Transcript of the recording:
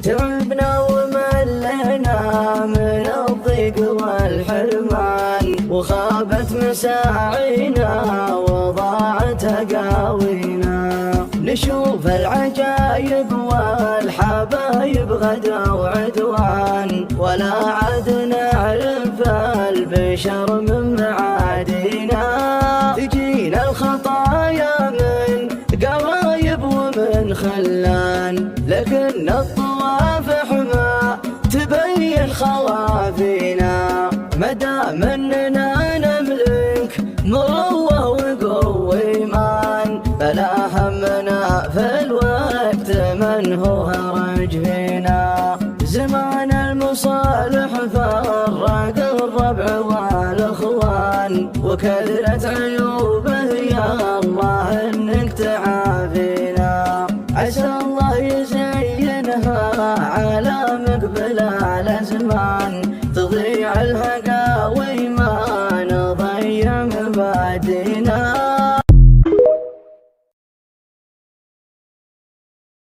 تعبنا وملينا من الضيق والحرمان، وخابت مساعينا وضاعت أقاوينا. نشوف العجايب والحبايب غدا وعدوان، ولا عاد نعرف البشر من معادينا. تجينا الخطايا من قرايب ومن خلان، لكن الطوافح ما تبين خوافينا. مدام اننا نملك مروة وقوة ايمان، فلا همنا في الوقت من هو هرج فينا. زمان المصالح فرق الربع والاخوان، وكثرت عيوبه يا الله انك تعافينا. عسى الله يزينها على مقبل الازمان، تضيع الهدى